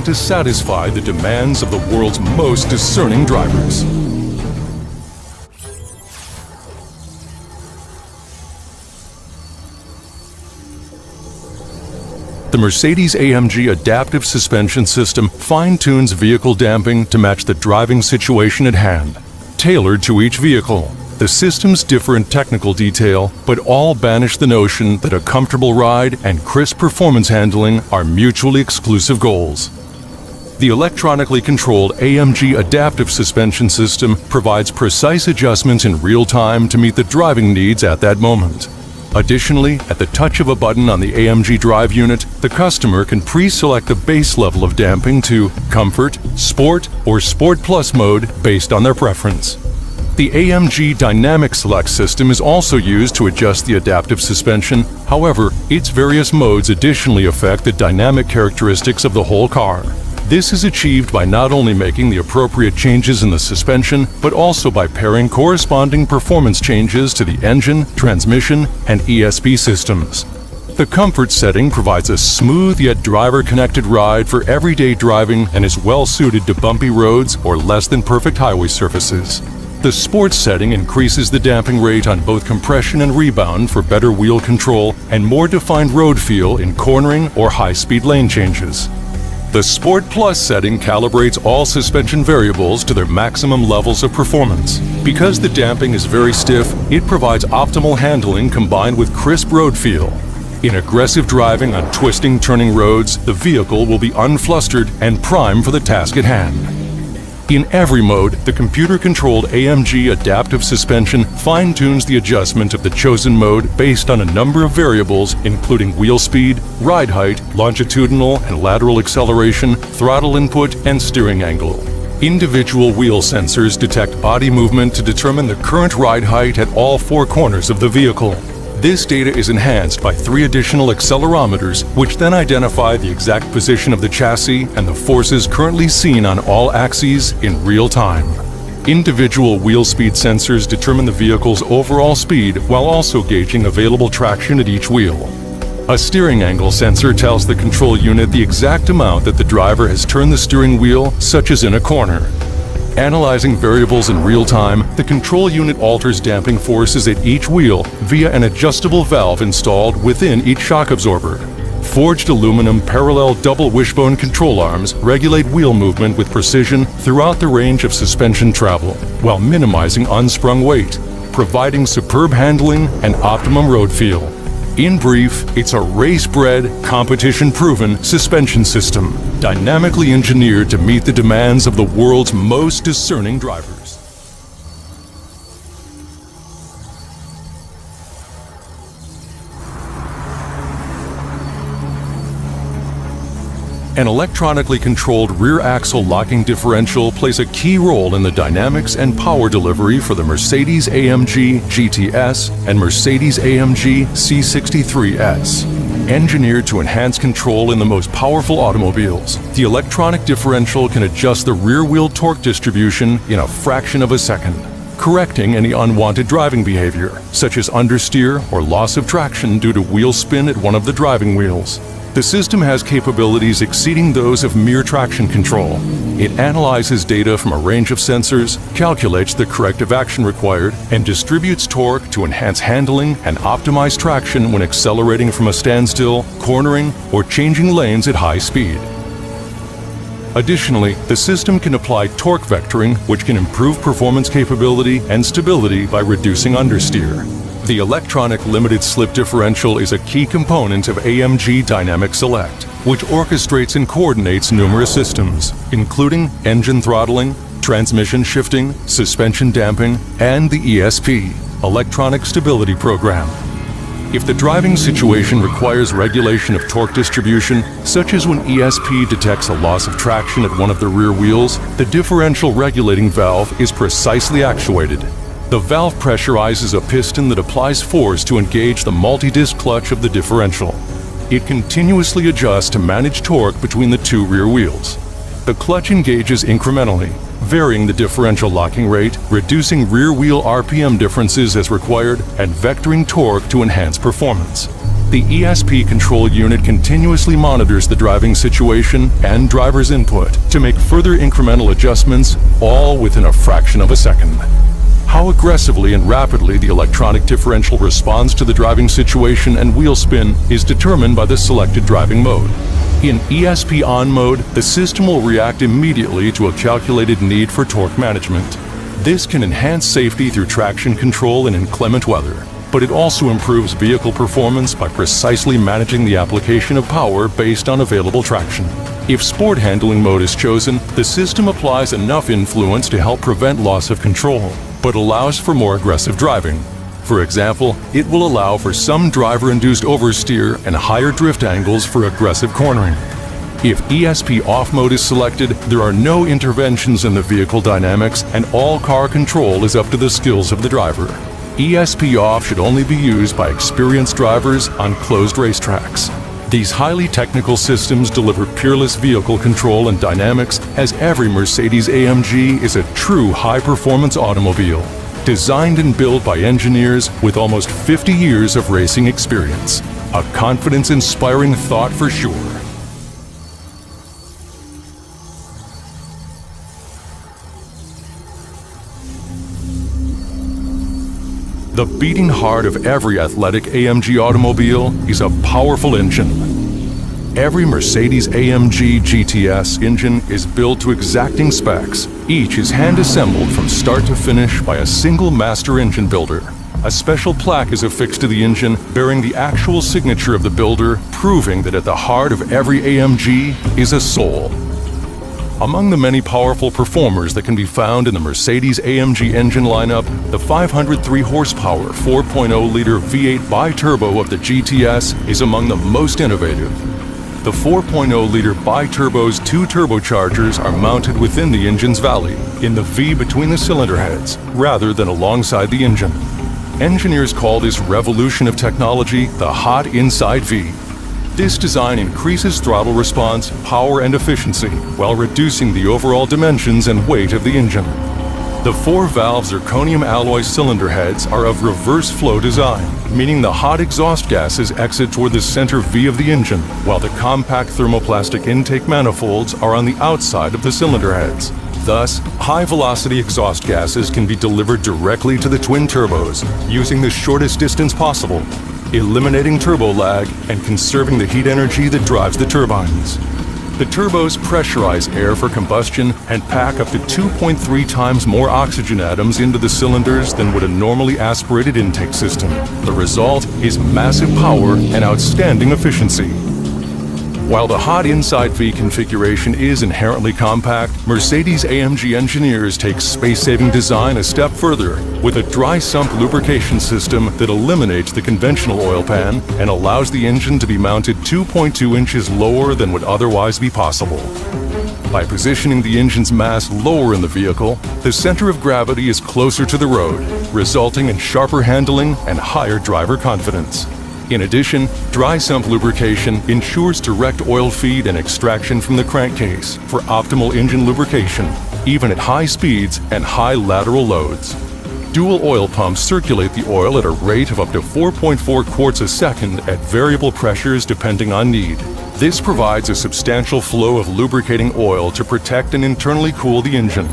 to satisfy the demands of the world's most discerning drivers. The Mercedes AMG adaptive suspension system fine-tunes vehicle damping to match the driving situation at hand, tailored to each vehicle. The systems differ in technical detail, but all banish the notion that a comfortable ride and crisp performance handling are mutually exclusive goals. The electronically controlled AMG adaptive suspension system provides precise adjustments in real time to meet the driving needs at that moment. Additionally, at the touch of a button on the AMG drive unit, the customer can pre-select the base level of damping to Comfort, Sport, or Sport Plus mode based on their preference. The AMG Dynamic Select system is also used to adjust the adaptive suspension. However, its various modes additionally affect the dynamic characteristics of the whole car. This is achieved by not only making the appropriate changes in the suspension, but also by pairing corresponding performance changes to the engine, transmission, and ESP systems. The comfort setting provides a smooth yet driver-connected ride for everyday driving and is well suited to bumpy roads or less than perfect highway surfaces. The sports setting increases the damping rate on both compression and rebound for better wheel control and more defined road feel in cornering or high-speed lane changes. The Sport Plus setting calibrates all suspension variables to their maximum levels of performance. Because the damping is very stiff, it provides optimal handling combined with crisp road feel. In aggressive driving on twisting, turning roads, the vehicle will be unflustered and primed for the task at hand. In every mode, the computer-controlled AMG adaptive suspension fine-tunes the adjustment of the chosen mode based on a number of variables, including wheel speed, ride height, longitudinal and lateral acceleration, throttle input, and steering angle. Individual wheel sensors detect body movement to determine the current ride height at all four corners of the vehicle. This data is enhanced by 3 additional accelerometers, which then identify the exact position of the chassis and the forces currently seen on all axes in real time. Individual wheel speed sensors determine the vehicle's overall speed while also gauging available traction at each wheel. A steering angle sensor tells the control unit the exact amount that the driver has turned the steering wheel, such as in a corner. Analyzing variables in real time, the control unit alters damping forces at each wheel via an adjustable valve installed within each shock absorber. Forged aluminum parallel double wishbone control arms regulate wheel movement with precision throughout the range of suspension travel, while minimizing unsprung weight, providing superb handling and optimum road feel. In brief, it's a race-bred, competition-proven suspension system, dynamically engineered to meet the demands of the world's most discerning drivers. An electronically controlled rear axle locking differential plays a key role in the dynamics and power delivery for the Mercedes AMG GTS and Mercedes AMG C63S. Engineered to enhance control in the most powerful automobiles, the electronic differential can adjust the rear-wheel torque distribution in a fraction of a second, correcting any unwanted driving behavior, such as understeer or loss of traction due to wheel spin at one of the driving wheels. The system has capabilities exceeding those of mere traction control. It analyzes data from a range of sensors, calculates the corrective action required, and distributes torque to enhance handling and optimize traction when accelerating from a standstill, cornering, or changing lanes at high speed. Additionally, the system can apply torque vectoring, which can improve performance capability and stability by reducing understeer. The electronic limited slip differential is a key component of AMG Dynamic Select, which orchestrates and coordinates numerous systems, including engine throttling, transmission shifting, suspension damping, and the ESP, Electronic Stability Program. If the driving situation requires regulation of torque distribution, such as when ESP detects a loss of traction at one of the rear wheels, the differential regulating valve is precisely actuated. The valve pressurizes a piston that applies force to engage the multi-disc clutch of the differential. It continuously adjusts to manage torque between the two rear wheels. The clutch engages incrementally, varying the differential locking rate, reducing rear wheel RPM differences as required, and vectoring torque to enhance performance. The ESP control unit continuously monitors the driving situation and driver's input to make further incremental adjustments, all within a fraction of a second. How aggressively and rapidly the electronic differential responds to the driving situation and wheel spin is determined by the selected driving mode. In ESP on mode, the system will react immediately to a calculated need for torque management. This can enhance safety through traction control in inclement weather, but it also improves vehicle performance by precisely managing the application of power based on available traction. If sport handling mode is chosen, the system applies enough influence to help prevent loss of control, but allows for more aggressive driving. For example, it will allow for some driver-induced oversteer and higher drift angles for aggressive cornering. If ESP off mode is selected, there are no interventions in the vehicle dynamics and all car control is up to the skills of the driver. ESP off should only be used by experienced drivers on closed racetracks. These highly technical systems deliver peerless vehicle control and dynamics, as every Mercedes AMG is a true high-performance automobile, designed and built by engineers with almost 50 years of racing experience. A confidence-inspiring thought for sure. The beating heart of every athletic AMG automobile is a powerful engine. Every Mercedes AMG GTS engine is built to exacting specs. Each is hand-assembled from start to finish by a single master engine builder. A special plaque is affixed to the engine bearing the actual signature of the builder, proving that at the heart of every AMG is a soul. Among the many powerful performers that can be found in the Mercedes AMG engine lineup, the 503 horsepower 4.0-liter V8 bi-turbo of the GTS is among the most innovative. The 4.0-liter bi-turbo's two turbochargers are mounted within the engine's valley, in the V between the cylinder heads, rather than alongside the engine. Engineers call this revolution of technology the hot inside V. This design increases throttle response, power, and efficiency while reducing the overall dimensions and weight of the engine. The 4-valve zirconium alloy cylinder heads are of reverse flow design, meaning the hot exhaust gases exit toward the center V of the engine, while the compact thermoplastic intake manifolds are on the outside of the cylinder heads. Thus, high-velocity exhaust gases can be delivered directly to the twin turbos, using the shortest distance possible, eliminating turbo lag and conserving the heat energy that drives the turbines. The turbos pressurize air for combustion and pack up to 2.3 times more oxygen atoms into the cylinders than would a normally aspirated intake system. The result is massive power and outstanding efficiency. While the hot inside V configuration is inherently compact, Mercedes AMG engineers take space-saving design a step further with a dry sump lubrication system that eliminates the conventional oil pan and allows the engine to be mounted 2.2 inches lower than would otherwise be possible. By positioning the engine's mass lower in the vehicle, the center of gravity is closer to the road, resulting in sharper handling and higher driver confidence. In addition, dry sump lubrication ensures direct oil feed and extraction from the crankcase for optimal engine lubrication, even at high speeds and high lateral loads. Dual oil pumps circulate the oil at a rate of up to 4.4 quarts a second at variable pressures depending on need. This provides a substantial flow of lubricating oil to protect and internally cool the engine.